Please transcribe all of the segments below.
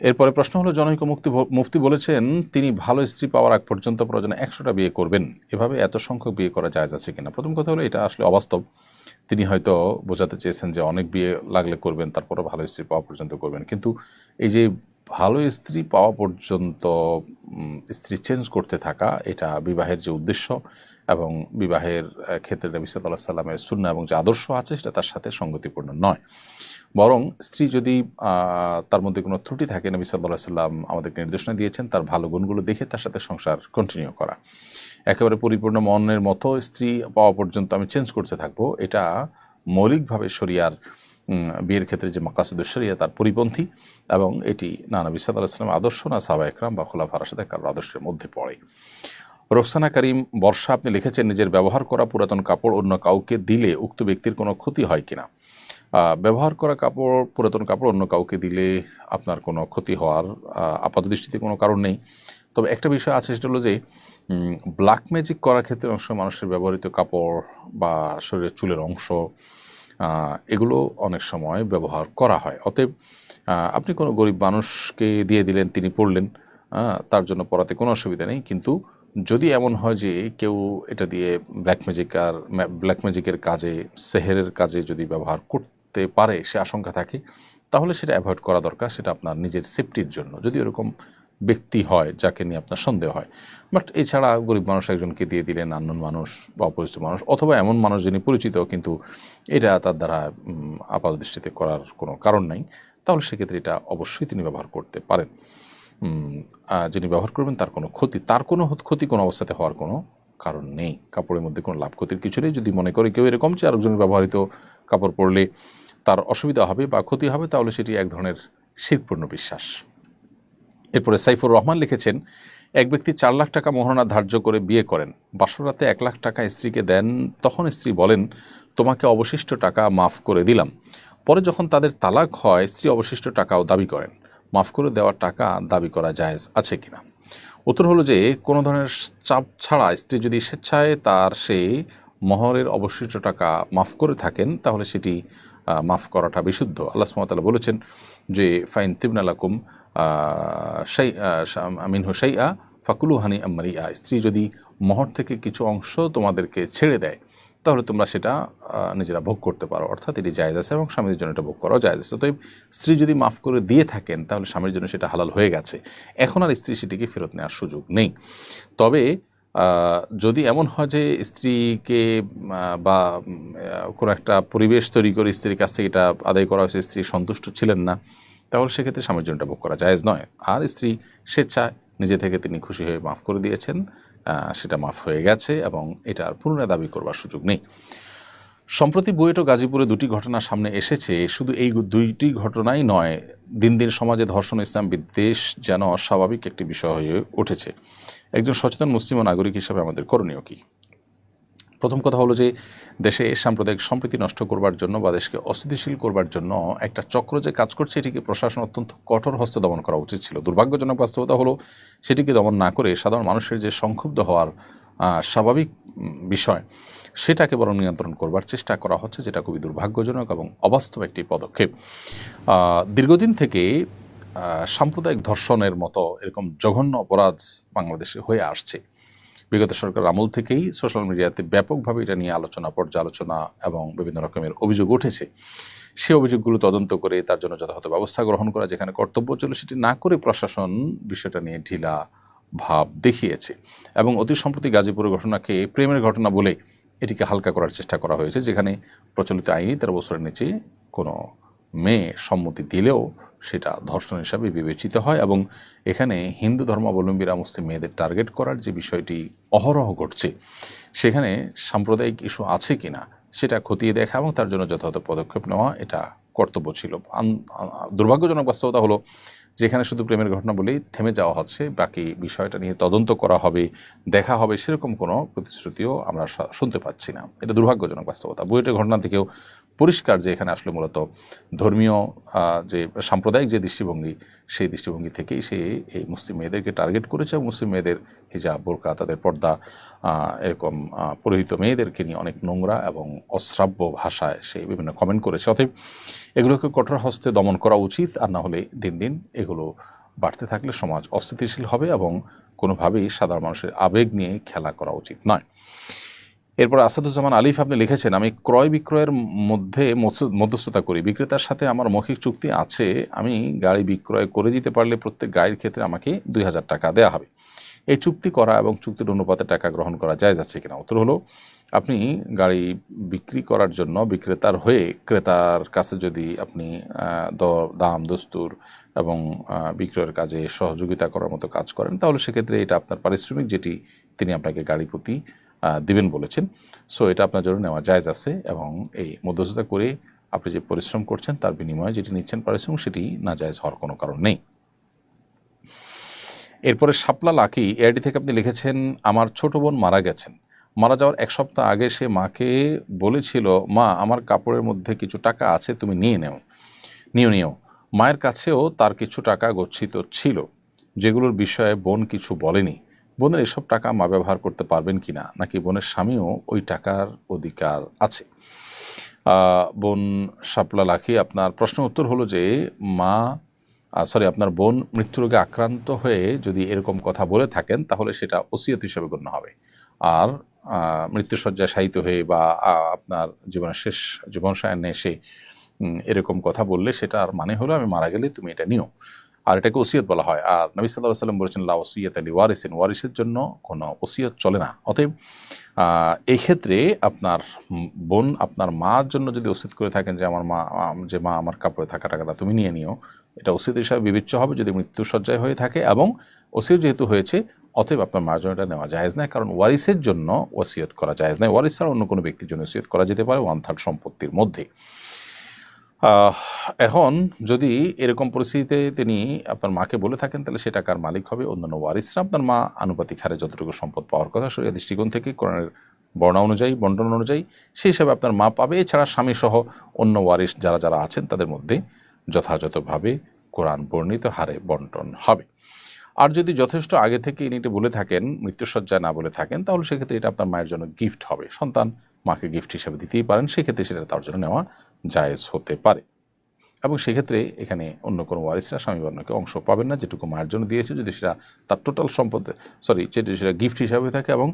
এরপরে প্রশ্ন হলো, জনৈক মুফতি বলেছেন তিনি ভালো স্ত্রী পাওয়ার আগ পর্যন্ত প্রয়োজনে 100টা বিয়ে করবেন, এভাবে এত সংখ্যক বিয়ে করা জায়েজ আছে কিনা? প্রথম কথা হলো, এটা আসলে অবাস্তব। তিনি হয়তো বোঝাতে চেয়েছেন যে অনেক বিয়ে লাগলে করবেন, তারপরে ভালো স্ত্রী পাওয়া পর্যন্ত করবেন। কিন্তু এই যে ভালো স্ত্রী পাওয়া পর্যন্ত স্ত্রী চেঞ্জ করতে থাকা, এটা বিবাহের যে উদ্দেশ্য এবং বিবাহের ক্ষেত্রে নবী সাল্লাল্লাহু আলাইহি সাল্লামের সুন্নাহ এবং যে আদর্শ আছে সেটা তার সাথে সঙ্গতিপূর্ণ নয়। বরং স্ত্রী যদি তার মধ্যে কোনো ত্রুটি থাকে, নবী সাল্লাল্লাহু আলাইহি সাল্লাম আমাদেরকে নির্দেশনা দিয়েছেন তার ভালো গুণগুলো দেখে তার সাথে সংসার কন্টিনিউ করা। একেবারে পরিপূর্ণ মনের মতো স্ত্রী পাওয়া পর্যন্ত আমি চেঞ্জ করতে থাকবো, এটা মৌলিকভাবে শরিয়ার বিয়ের ক্ষেত্রে যে মাকাসিদুশ শরিয়া তার পরিপন্থী, এবং এটি না নবী সাল্লাল্লাহু আলাইহি সাল্লামের আদর্শ, না সাহাবা একরাম বা খুলাফায়ে রাশিদিন কারো আদর্শের মধ্যে পড়ে। রোকসানা করিম বর্ষা, আপনি লিখেছেন নিজের ব্যবহার করা পুরাতন কাপড় অন্য কাউকে দিলে উক্ত ব্যক্তির কোনো ক্ষতি হয় কিনা? ব্যবহার করা পুরাতন কাপড় অন্য কাউকে দিলে আপনার কোনো ক্ষতি হওয়ার আপাতদৃষ্টিতে কোনো কারণ নেই। তবে একটা বিষয় আছে, সেটা হলো যে ব্ল্যাক ম্যাজিক করার ক্ষেত্রে অনেক সময় মানুষের ব্যবহৃত কাপড় বা শরীরের চুলের অংশ, এগুলো অনেক সময় ব্যবহার করা হয়। অতএব আপনি কোনো গরিব মানুষকে দিয়ে দিলেন, তিনি পড়লেন, তার জন্য পড়াতে কোনো অসুবিধা নেই। কিন্তু যদি এমন হয় যে কেউ এটা দিয়ে ব্ল্যাক ম্যাজিকের কাজে, সেহেরের কাজে যদি ব্যবহার করতে পারে, সে আশঙ্কা থাকে, তাহলে সেটা অ্যাভয়েড করা দরকার। সেটা আপনার নিজের সেফটির জন্য, যদি এরকম ব্যক্তি হয় যাকে নিয়ে আপনার সন্দেহ হয়। বাট এছাড়া গরিব মানুষ একজনকে দিয়ে দিলেন, আননোন মানুষ বা অপরিচিত মানুষ, অথবা এমন মানুষ যিনি পরিচিত কিন্তু এটা তার দ্বারা আপাতদৃষ্টিতে করার কোনো কারণ নাই, তাহলে সেক্ষেত্রে এটা অবশ্যই তিনি ব্যবহার করতে পারেন। যিনি ব্যবহার করবেন তার কোনো ক্ষতি কোনো অবস্থাতে হওয়ার কোনো কারণ নেই। কাপড়ের মধ্যে কোনো লাভ ক্ষতির কিছু নেই। যদি মনে করে কেউ এরকম যে আরেকজনের ব্যবহৃত কাপড় পরলে তার অসুবিধা হবে বা ক্ষতি হবে, তাহলে সেটি এক ধরনের শিরকপূর্ণ বিশ্বাস। এরপরে সাইফুর রহমান লিখেছেন, এক ব্যক্তি 4 লাখ টাকা মোহরানা ধার্য করে বিয়ে করেন, বাসরাতে 1 লাখ টাকা স্ত্রীকে দেন, তখন স্ত্রী বলেন তোমাকে অবশিষ্ট টাকা মাফ করে দিলাম। পরে যখন তাদের তালাক হয়, স্ত্রী অবশিষ্ট টাকাও দাবি করেন, মাফ করে দেওয়ার টাকা দাবি করা জায়েজ আছে কিনা? উত্তর হলো যে কোনো ধরনের চাপ ছাড়া স্ত্রী যদি স্বেচ্ছায় তার সেই মহরের অবশিষ্ট টাকা মাফ করে থাকেন, তাহলে সেটি মাফ করাটা বিশুদ্ধ। আল্লাহ সুবহানাহু ওয়া তাআলা বলেছেন যে ফাইন তিবনা লাকুম মিনহু শাইআ ফাকুলু হানিআম মারিআ, স্ত্রী যদি মহর থেকে কিছু অংশ তোমাদেরকে ছেড়ে দেয়, তাহলে তোমরা সেটা নিজেরা ভোগ করতে পারো, অর্থাৎ এটি জায়েজ আছে এবং স্বামীর জন্য এটা ভোগ করাও জায়েজ আছে। তো স্ত্রী যদি মাফ করে দিয়ে থাকেন, তাহলে স্বামীর জন্য সেটা হালাল হয়ে গেছে, এখন আর স্ত্রী সেটিকে ফেরত নেওয়ার সুযোগ নেই। তবে যদি এমন হয় যে স্ত্রীকে বা কোনো একটা পরিবেশ তৈরি করে স্ত্রীর কাছ থেকে এটা আদায় করা হয়েছে, স্ত্রী সন্তুষ্ট ছিলেন না, তাহলে সেক্ষেত্রে স্বামীর জন্য ভোগ করা জায়েজ নয়। আর স্ত্রী স্বেচ্ছায় নিজে থেকে তিনি খুশি হয়ে মাফ করে দিয়েছেন, সেটা মাফ হয়ে গেছে এবং এটার পুনরায় দাবি করবার সুযোগ নেই। সম্প্রতি বুয়েট ও গাজীপুরে 2টি ঘটনা সামনে এসেছে। শুধু এই 2টি ঘটনাই নয়, দিন দিন সমাজে ধর্ষণ ইসলাম বিদ্বেষ যেন স্বাভাবিক একটি বিষয় হয়ে উঠেছে। একজন সচেতন মুসলিম ও নাগরিক হিসাবে আমাদের করণীয় কী? প্রথম কথা হলো যে দেশে সাম্প্রদায়িক সম্প্রীতি নষ্ট করবার জন্য বা দেশকে অস্থিতিশীল করবার জন্য একটা চক্র যে কাজ করছে, এটিকে প্রশাসন অত্যন্ত কঠোর হস্তে দমন করা উচিত ছিল। দুর্ভাগ্যজনক বাস্তবতা হলো সেটিকে দমন না করে সাধারণ মানুষের যে সংক্ষুব্ধ হওয়ার স্বাভাবিক বিষয়, সেটাকে বরং নিয়ন্ত্রণ করবার চেষ্টা করা হচ্ছে, যেটা খুবই দুর্ভাগ্যজনক এবং অবাস্তব একটি পদক্ষেপ। দীর্ঘদিন থেকে সাম্প্রদায়িক ধর্ষণের মতো এরকম জঘন্য অপরাধ বাংলাদেশে হয়ে আসছে। বিগত সরকার আমল থেকেই সোশ্যাল মিডিয়াতে ব্যাপকভাবে এটা নিয়ে পর্যালোচনা এবং বিভিন্ন রকমের অভিযোগ উঠেছে। সেই অভিযোগগুলো তদন্ত করে তার জন্য যথাযথ ব্যবস্থা গ্রহণ করা, যেখানে কর্তব্য ছিল সেটি না করে প্রশাসন বিষয়টা নিয়ে ঢিলা ভাব দেখিয়েছে। এবং অতি সম্প্রতি গাজীপুরের ঘটনাকে প্রেমের ঘটনা বলে এটিকে হালকা করার চেষ্টা করা হয়েছে, যেখানে প্রচলিত আইনে 13 বছরের নিচে কোনো মেয়ে সম্মতি দিলেও সেটা ধর্ষণ হিসাবে বিবেচিত হয়। এবং এখানে হিন্দু ধর্মাবলম্বীরা মুসলিম মেয়েদের টার্গেট করার যে বিষয়টি অহরহ ঘটছে, সেখানে সাম্প্রদায়িক ইস্যু আছে কিনা সেটা খতিয়ে দেখা এবং তার জন্য যথাযথ পদক্ষেপ নেওয়া, এটা কর্তব্য ছিল। দুর্ভাগ্যজনক বাস্তবতা হলো যেখানে শুধু প্রেমের ঘটনা বলেই থেমে যাওয়া হচ্ছে, বাকি বিষয়টা নিয়ে তদন্ত করা হবে, দেখা হবে, সেরকম কোনো প্রতিশ্রুতিও আমরা শুনতে পাচ্ছি না। এটা দুর্ভাগ্যজনক বাস্তবতা। বুয়েটের ঘটনা থেকেও পরিষ্কার যে এখানে আসলে মূলত ধর্মীয় যে সাম্প্রদায়িক যে দৃষ্টিভঙ্গি, সেই দৃষ্টিভঙ্গি থেকেই সে এই মুসলিম মেয়েদেরকে টার্গেট করেছে এবং মুসলিম মেয়েদের হিজাব, বোরকা, তাদের পর্দা, এরকম পুরোহিত মেয়েদেরকে নিয়ে অনেক নোংরা এবং অশ্রাব্য ভাষায় সে বিভিন্ন কমেন্ট করেছে। অতএব এগুলোকে কঠোর হস্তে দমন করা উচিত, আর না হলে দিন দিন এগুলো বাড়তে থাকলে সমাজ অস্থিতিশীল হবে এবং কোনোভাবেই সাধারণ মানুষের আবেগ নিয়ে খেলা করা উচিত নয়। এরপর আসাদুজ্জামান আলিফ আপনি লিখেছেন, আমি ক্রয় বিক্রয়ের মধ্যে মধ্যস্থতা করি, বিক্রেতার সাথে আমার মৌখিক চুক্তি আছে, আমি গাড়ি বিক্রয় করে দিতে পারলে প্রত্যেক গাড়ির ক্ষেত্রে আমাকে 2000 টাকা দেওয়া হবে। এই চুক্তি করা এবং চুক্তির অনুপাতে টাকা গ্রহণ করা যায় যাচ্ছে কিনা? উত্তর হলো, আপনি গাড়ি বিক্রি করার জন্য বিক্রেতার হয়ে ক্রেতার কাছে যদি আপনি দাম দস্তুর এবং বিক্রয়ের কাজে সহযোগিতা করার মতো কাজ করেন, তাহলে সেক্ষেত্রে এটা আপনার পারিশ্রমিক যেটি তিনি আপনাকে গাড়ি প্রতি দিবেন বলেছেন, সো এটা আপনার জন্য নেওয়া জায়েজ আছে এবং এই মধ্যস্থতা করে আপনি যে পরিশ্রম করছেন তার বিনিময়ে যেটি নিচ্ছেন পারিশ্রমিক, সেটি না জায়েজ হওয়ার কোনো কারণ নেই। এরপরে শাপলা লাকি এআইডি থেকে আপনি লিখেছেন, আমার ছোট বোন মারা গেছেন, মারা যাওয়ার 1 সপ্তাহ আগে সে মাকে বলেছিল, মা আমার কাপড়ের মধ্যে কিছু টাকা আছে, তুমি নিও। মায়ের কাছেও তার কিছু টাকা গচ্ছিত ছিল, যেগুলোর বিষয়ে বোন কিছু বলেনি। বোনের এসব টাকা মা ব্যবহার করতে পারবেন কিনা, নাকি বোনের স্বামীও ওই টাকার অধিকার আছে? বোন শাপলা লাখি, আপনার প্রশ্ন উত্তর হলো যে আপনার বোন মৃত্যুরোগে আক্রান্ত হয়ে যদি এরকম কথা বলে থাকেন, তাহলে সেটা ওসিয়ত হিসেবে গণ্য হবে। আর মৃত্যুসজ্জায় শায়িত হয়ে বা আপনার জীবনের শেষ জীবনসায়ান্নে এসে এরকম কথা বললে সেটার মানে হলো, আমি মারা গেলে তুমি এটা নিও, আর এটাকে ওসিয়ত বলা হয়। আর নবী সাল্লাল্লাহু আলাইহি ওয়াসাল্লাম বলেছেন, লা ওসিয়াত লি ওয়ারিসিন, ওয়ারিসের জন্য কোনো ওসিয়ত চলে না। অতএব এই ক্ষেত্রে আপনার বোন আপনার মার জন্য যদি ওসিয়ত করে থাকেন যে মা আমার কাপড়ে থাকা টাকাটা তুমি নিয়ে নিও, এটা ওসিয়ত হিসাবে বিবেচ্য হবে যদি মৃত্যুসজ্জায় হয়ে থাকে, এবং ওসিয়ত যেহেতু হয়েছে অতএব আপনার মার জন্য এটা নেওয়া জায়েজ নয়, কারণ ওয়ারিসের জন্য ওসিয়ত করা জায়েজ নয়। ওয়ারিস ছাড়া অন্য কোনো ব্যক্তির জন্য ওসিয়ত করা যেতে পারে 1/3 সম্পত্তির মধ্যে। এখন যদি এরকম পরিস্থিতিতে তিনি আপনার মাকে বলে থাকেন, তাহলে সে টাকার মালিক হবে অন্যান্য ওয়ারিসরা। আপনার মা আনুপাতিক হারে যতটুকু সম্পদ পাওয়ার কথা শরীয়ত দৃষ্টিকোণ থেকে কোরআনের বন্টন অনুযায়ী সেই হিসাবে আপনার মা পাবে। এছাড়া স্বামী সহ অন্য ওয়ারিস যারা আছেন তাদের মধ্যে যথাযথভাবে কোরআন বর্ণিত হারে বন্টন হবে। আর যদি যথেষ্ট আগে থেকে ইনি এটা বলে থাকেন, মৃত্যুসজ্জায় না বলে থাকেন, তাহলে সেক্ষেত্রে এটা আপনার মায়ের জন্য গিফট হবে। সন্তান মাকে গিফট হিসেবে দিতেই পারেন, সেক্ষেত্রে সেটা তার জন্য নেওয়া জায়েজ হতে পারে। এবং সেক্ষেত্রে এখানে অন্য কোনো ওয়ারিসরা স্বামী বর্ণকে অংশ পাবেন না, যেটুকু মায়ের জন্য দিয়েছে, যদি সেটা তার টোটাল সম্পদ যদি সেটা গিফট হিসাবে থাকে এবং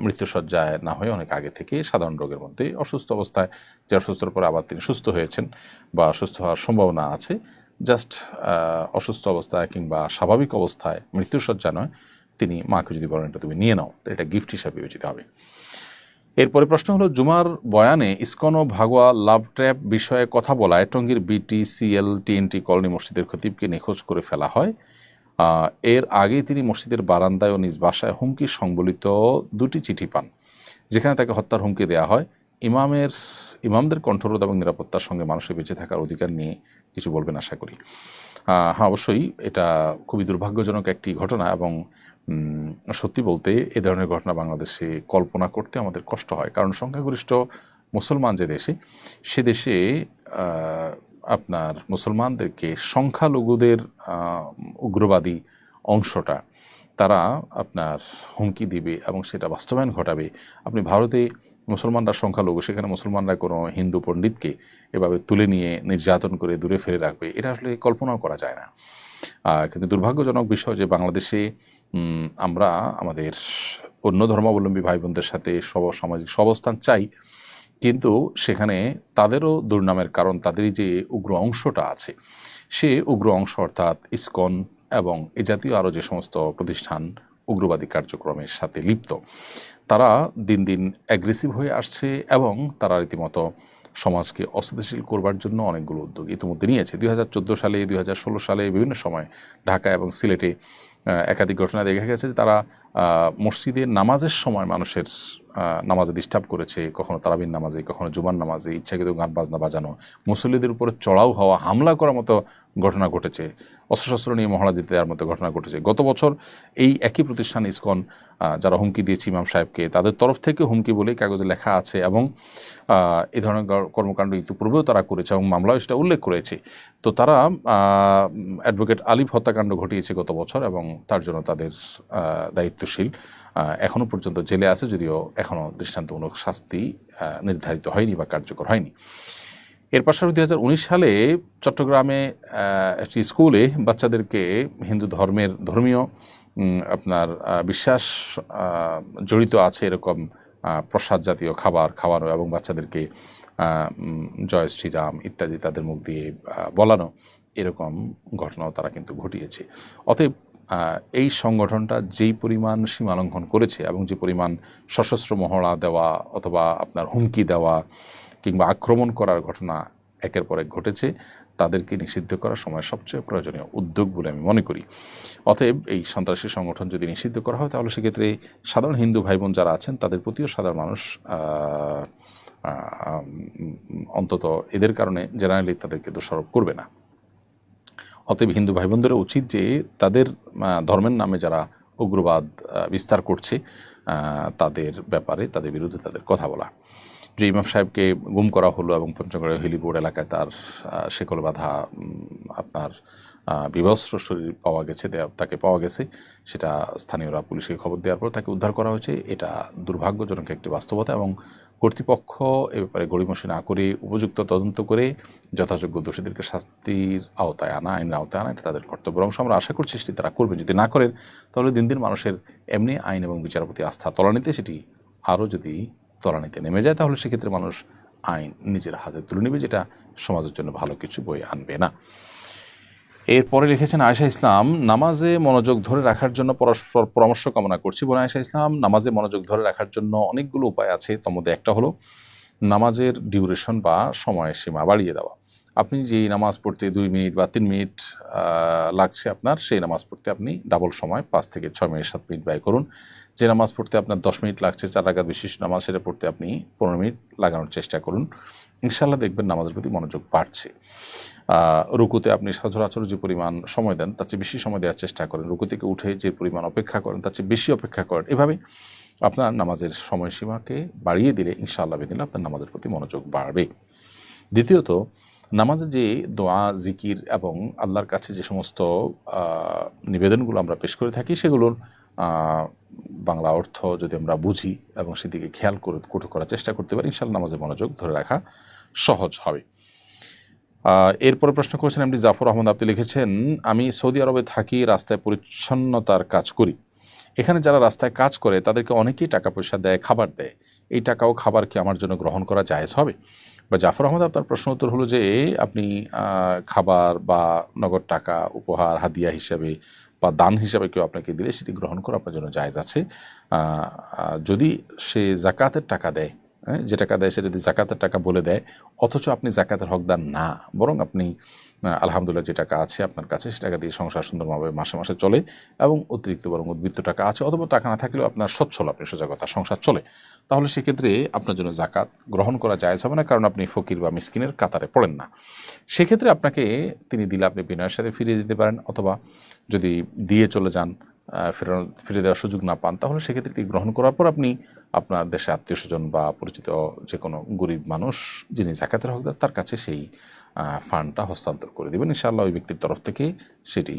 মৃত্যুসজ্জায় না হয়ে অনেক আগে থেকে সাধারণ রোগের মধ্যে অসুস্থ অবস্থায়, যে অসুস্থতার পরে আবার তিনি সুস্থ হয়েছেন বা সুস্থ হওয়ার সম্ভাবনা আছে, জাস্ট অসুস্থ অবস্থায় কিংবা স্বাভাবিক অবস্থায় মৃত্যুসজ্জা নয়, তিনি মাকে যদি বলেন এটা তুমি নিয়ে নাও, তো এটা গিফট হিসাবে বিবেচিত হবে। এরপরে প্রশ্ন হলো, জুমার বয়ানে ইসকন ও ভাগোয়া লাভ ট্র্যাপ বিষয়ে কথা বলায় টঙ্গীর BTCL TNT কলোনি মসজিদের খতিবকে নিখোঁজ করে ফেলা হয়। এর আগে তিনি মসজিদের বারান্দায় ও নিজ বাসায় হুমকি সংবলিত 2টি চিঠি পান, যেখানে তাকে হত্যার হুমকি দেওয়া হয়। ইমামদের কণ্ঠরোধ এবং নিরাপত্তার সঙ্গে মানুষের বেঁচে থাকার অধিকার নিয়ে কিছু বলবেন আশা করি। হ্যাঁ, অবশ্যই এটা খুবই দুর্ভাগ্যজনক একটি ঘটনা, এবং সত্যি বলতে এ ধরনের ঘটনা বাংলাদেশে কল্পনা করতে আমাদের কষ্ট হয়, কারণ সংখ্যাগরিষ্ঠ মুসলমান যে দেশে, সে দেশে আপনার মুসলমানদেরকে সংখ্যালঘুদের উগ্রবাদী অংশটা তারা আপনার হুমকি দিবে এবং সেটা বাস্তবায়ন ঘটাবে। আপনি ভারতে মুসলমানরা সংখ্যালঘু, সেখানে মুসলমানরা কোনো হিন্দু পণ্ডিতকে এভাবে তুলে নিয়ে নির্যাতন করে দূরে ফেলে রাখবে, এটা আসলে কল্পনাও করা যায় না। কিন্তু দুর্ভাগ্যজনক বিষয় যে বাংলাদেশে আমরা আমাদের অন্য ধর্মাবলম্বী ভাই বোনদের সাথে সামাজিক সহাবস্থান চাই, কিন্তু সেখানে তাদেরও দুর্নামের কারণ তাদেরই যে উগ্র অংশটা আছে, সে উগ্র অংশ অর্থাৎ ইসকন এবং এ জাতীয় আরও যে সমস্ত প্রতিষ্ঠান উগ্রবাদী কার্যক্রমের সাথে লিপ্ত, তারা দিন দিন অ্যাগ্রেসিভ হয়ে আসছে এবং তারা রীতিমতো সমাজকে অস্থিতিশীল করবার জন্য অনেকগুলো উদ্যোগ ইতিমধ্যে নিয়েছে। 2014 সালে, 2016 সালে বিভিন্ন সময় ঢাকা এবং সিলেটে একাধিক ঘটনা দেখা গেছে যে তারা মসজিদে নামাজের সময় মানুষের নামাজে ডিস্টার্ব করেছে, কখনো তারাবির নামাজে, কখনো জুমার নামাজে ইচ্ছাকৃত গান বাজনা বাজানো, মুসল্লিদের উপরে চড়াও হওয়া, হামলা করার মতো ঘটনা ঘটেছে, অস্ত্রশস্ত্র নিয়ে মহড়া দিতে দেওয়ার মতো ঘটনা ঘটেছে। গত বছর এই একই প্রতিষ্ঠান ইসকন যারা হুমকি দিয়েছে ইমাম সাহেবকে, তাদের তরফ থেকে হুমকি বলেই কাগজে লেখা আছে, এবং এই ধরনের কর্মকাণ্ড ইতিপূর্বেও তারা করেছে এবং মামলাও সেটা উল্লেখ করেছে। তো তারা অ্যাডভোকেট আলিফ হত্যাকাণ্ড ঘটিয়েছে গত বছর, এবং তার জন্য তাদের দায়িত্বশীল এখনও পর্যন্ত জেলে আছে, যদিও এখনও দৃষ্টান্তমূলক শাস্তি নির্ধারিত হয়নি বা কার্যকর হয়নি। এর পাশাপাশি 2019 সালে চট্টগ্রামে একটি স্কুলে বাচ্চাদেরকে হিন্দু ধর্মীয় আপনার বিশ্বাস জড়িত আছে এরকম প্রসাদ জাতীয় খাবার খাওয়ানো এবং বাচ্চাদেরকে জয় শ্রীরাম ইত্যাদি তাদের মুখ দিয়ে বলানো, এরকম ঘটনাও তারা কিন্তু ঘটিয়েছে। অতএব এই সংগঠনটা যেই পরিমাণ সীমা লঙ্ঘন করেছে এবং যে পরিমাণ সশস্ত্র মহড়া দেওয়া অথবা আপনার হুমকি দেওয়া কিংবা আক্রমণ করার ঘটনা একের পর এক ঘটেছে, তাদেরকে নিষিদ্ধ করার সময় সবচেয়ে প্রয়োজনীয় উদ্যোগ বলে আমি মনে করি। অতএব এই সন্ত্রাসী সংগঠন যদি নিষিদ্ধ করা হয়, তাহলে সেক্ষেত্রে সাধারণ হিন্দু ভাই বোন যারা আছেন তাদের প্রতিও সাধারণ মানুষ অন্তত এদের কারণে জেনারেলি তাদেরকে দোষারোপ করবে না। অতএব হিন্দু ভাই বোনদেরও উচিত যে তাদের ধর্মের নামে যারা উগ্রবাদ বিস্তার করছে তাদের ব্যাপারে, তাদের বিরুদ্ধে তাদের কথা বলা। যে ইমাম সাহেবকে গুম করা হলো এবং পঞ্চগড়ে হেলিবোর্ড এলাকায় তার শেকল বাঁধা আপনার বিবস্ত্র শরীর পাওয়া গেছে, তাকে পাওয়া গেছে, সেটা স্থানীয়রা পুলিশকে খবর দেওয়ার পর তাকে উদ্ধার করা হয়েছে। এটা দুর্ভাগ্যজনক একটি বাস্তবতা, এবং কর্তৃপক্ষ এ ব্যাপারে গড়িমসি না করে উপযুক্ত তদন্ত করে যথাযোগ্য দোষীদেরকে শাস্তির আওতায় আনা, আইনের আওতায় আনা, এটা তাদের কর্তব্য। এবং আমরা আশা করছি সেটি তারা করবে। যদি না করেন, তাহলে দিন দিন মানুষের এমনি আইন এবং বিচারের প্রতি আস্থা তলানিতে, সেটি আরও যদি তলানিতে নেমে যায়, তাহলে সেক্ষেত্রে মানুষ আইন নিজের হাতে তুলে নেবে, যেটা সমাজের জন্য ভালো কিছু বয়ে আনবে না। এরপরে লিখেছেন আয়েশা ইসলাম, নামাজে মনোযোগ ধরে রাখার জন্য পরস্পর পরামর্শ কামনা করছি। বোন আয়েশা ইসলাম, নামাজে মনোযোগ ধরে রাখার জন্য অনেকগুলো উপায় আছে। তার মধ্যে একটা হলো নামাজের ডিউরেশন বা সময়সীমা বাড়িয়ে দেওয়া। আপনি যেই নামাজ পড়তে 2 মিনিট বা 3 মিনিট লাগছে আপনার, সেই নামাজ পড়তে আপনি ডাবল সময় 5 থেকে 6 মিনিট 7 মিনিট ব্যয় করুন। যে নামাজ পড়তে আপনার 10 মিনিট লাগছে 4 রাকাত বিশিষ্ট নামাজ, সেটা পড়তে আপনি 15 মিনিট লাগানোর চেষ্টা করুন। ইনশাআল্লাহ দেখবেন নামাজের প্রতি মনোযোগ বাড়ছে। রুকুতে আপনি সচরাচর যে পরিমাণ সময় দেন তার চেয়ে বেশি সময় দেওয়ার চেষ্টা করেন। রুকু থেকে উঠে যে পরিমাণ অপেক্ষা করেন তার চেয়ে বেশি অপেক্ষা করেন। এভাবে আপনার নামাজের সময়সীমাকে বাড়িয়ে দিলে ইনশাআল্লাহ বিদিন আপনার নামাজের প্রতি মনোযোগ বাড়বে। দ্বিতীয়ত, নামাজে যে দোয়া, জিকির এবং আল্লাহর কাছে যে সমস্ত নিবেদনগুলো আমরা পেশ করে থাকি, সেগুলোর বাংলা অর্থ যদি আমরা বুঝি এবং সেদিকে খেয়াল করার চেষ্টা করতে পারি, ইনশাআল্লাহ নামাজের মনোযোগ ধরে রাখা সহজ হবে। এরপরে প্রশ্ন করেছেন এমডি জাফর আহমদ, আপনি লিখেছেন, আমি সৌদি আরবে থাকি, রাস্তায় পরিচ্ছন্নতার কাজ করি। এখানে যারা রাস্তায় কাজ করে তাদেরকে অনেকেই টাকা পয়সা দেয়, খাবার দেয়। এই টাকা ও খাবার কি আমার জন্য গ্রহণ করা জায়েজ হবে? বা জাফর আহমদ, আপনার প্রশ্ন উত্তর হলো যে আপনি খাবার বা নগদ টাকা উপহার, হাদিয়া হিসাবে বা দান হিসাবে কেউ আপনাকে দিলে সেটি গ্রহণ করা আপনার জন্য জায়েজ আছে, যদি সে জাকাতের টাকা দেয়। যে টাকা দেয় সে যদি জাকাতের টাকা বলে দেয়, অথচ আপনি জাকাতের হকদার না, বরং আপনি আলহামদুলিল্লাহ যে টাকা আছে আপনার কাছে সে টাকা দিয়ে সংসার সুন্দরভাবে মাসে মাসে চলে, এবং অতিরিক্ত বরং উদ্বৃত্ত টাকা আছে, অথবা টাকা না থাকলেও আপনার সচ্ছল, আপনি সোজা কথা সংসার চলে, তাহলে সেক্ষেত্রে আপনার জন্য জাকাত গ্রহণ করা জায়েজ হবে না, কারণ আপনি ফকির বা মিসকিনের কাতারে পড়েন না। সেক্ষেত্রে আপনাকে তিনি দিলে আপনি বিনয়ের সাথে ফিরিয়ে দিতে পারেন, অথবা যদি দিয়ে চলে যান, ফিরে দেওয়ার সুযোগ না পান, তাহলে সেক্ষেত্রে এটি গ্রহণ করার পর আপনি আপনার দেশে আত্মীয় স্বজন বা পরিচিত যে কোনো গরিব মানুষ যিনি জাকাতের হকদার তার কাছে সেই ফান্ডটা হস্তান্তর করে দেবেন। ইনশাআল্লাহ ওই ব্যক্তির তরফ থেকে সেটি